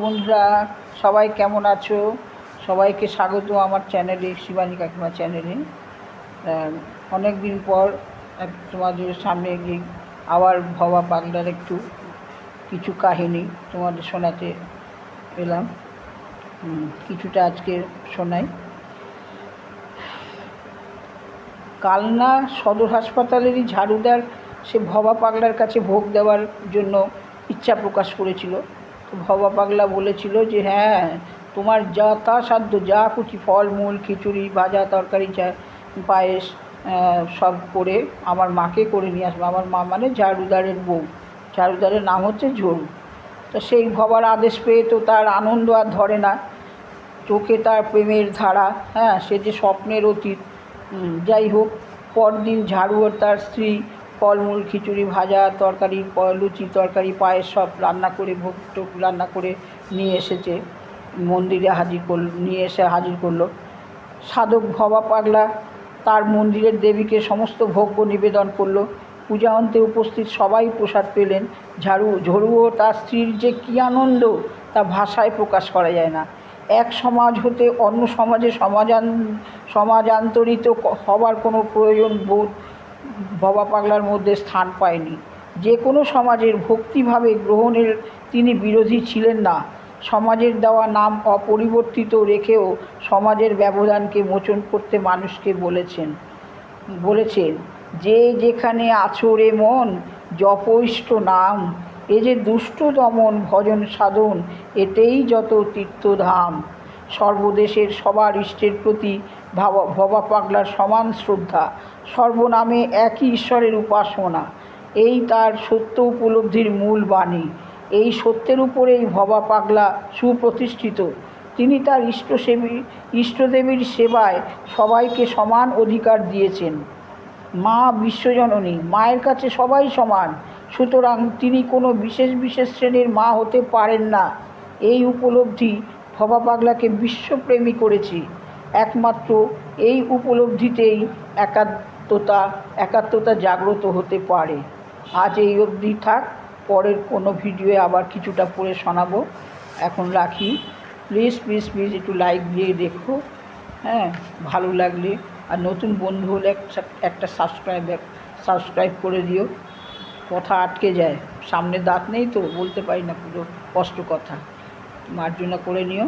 বন্ধুরা, সবাই কেমন আছো? সবাইকে স্বাগত আমার চ্যানেলে, শিবানী কাকিমা চ্যানেলে। অনেক দিন পর তোমাদের সামনে গিয়ে আবার ভবা পাগলার কিছু কাহিনী তোমাদের শোনাতে এলাম। কিছুটা আজকে শোনাই। কালনা সদর হাসপাতালেরই ঝাড়ুদার সে ভবা পাগলার কাছে ভোগ দেওয়ার জন্য ইচ্ছা প্রকাশ করেছিল। তো ভবা পাগলা বলেছিল যে হ্যাঁ, তোমার যথাসাধ্য যা খুশি ফলমূল, খিচুড়ি, ভাজা, তরকারি, পায়েস সব করে আমার মাকে করে নিয়ে আসবে। আমার মা মানে ঝাড়ুদারের বউ, ঝাড়ুদারের নাম হচ্ছে ঝড়ু। তো সেই ভবার আদেশ পেয়ে তো তার আনন্দ আর ধরে না, চোখে তার প্রেমের ধারা। হ্যাঁ, সে যে স্বপ্নের অতীত। যাই হোক, পরদিন ঝাড়ু আর তার স্ত্রী ফলমূল, খিচুড়ি, ভাজা, তরকারি, লুচি, তরকারি, পায়েস সব রান্না করে, ভোগ টোগ রান্না করে নিয়ে এসেছে মন্দিরে, নিয়ে এসে হাজির করলো। সাধক ভবা পাগলা তার মন্দিরের দেবীকে সমস্ত ভোগ্য নিবেদন করলো। পূজা অন্তে উপস্থিত সবাই প্রসাদ পেলেন। ঝড়ু ও তার স্ত্রীর যে কী আনন্দ তা ভাষায় প্রকাশ করা যায় না। এক সমাজ হতে অন্য সমাজে সমাজান্তরিত হবার কোনো প্রয়োজন বোধ ভবা পাগলার মধ্যে স্থান পায়নি। যে কোনো সমাজের ভক্তিভাবে গ্রহণের তিনি বিরোধী ছিলেন না। সমাজের দেওয়া নাম অপরিবর্তিত রেখেও সমাজের ব্যবধানকে মোচন করতে মানুষকে বলেছেন যে যেখানে আছো রে মন, জপ ইষ্ট নাম, এ যে দুষ্ট দমন ভজন সাধন, এতেই যত তীর্থধাম। সর্বদেশের সবার ইষ্টের প্রতি ভবা পাগলার সমান শ্রদ্ধা, সর্বনামে একই ঈশ্বরের উপাসনা, এই তার সত্য উপলব্ধির মূল বাণী। এই সত্যের উপরেই ভবা পাগলা সুপ্রতিষ্ঠিত। তিনি তার ইষ্টদেবীর সেবায় সবাইকে সমান অধিকার দিয়েছেন। মা বিশ্বজননী, মায়ের কাছে সবাই সমান, সুতরাং তিনি কোনো বিশেষ শ্রেণীর মা হতে পারেন না। এই উপলব্ধি ভবা পাগলাকে বিশ্বপ্রেমী করেছে। একমাত্র এই উপলব্ধিতেই একাত্মতা জাগ্রত হতে পারে। আজ এই অবধি থাক, পরের কোনো ভিডিওয়ে আবার কিছুটা পড়ে শোনাবো। এখন রাখি। প্লিজ একটু লাইক দিয়ে দেখো। হ্যাঁ, ভালো লাগলে, আর নতুন বন্ধু হলে একটা সাবস্ক্রাইব করে দিও। কথা আটকে যায়, সামনে দাঁত নেই তো বলতে পারি না, পুরো স্পষ্ট কথা, মার্জনা করে নিও।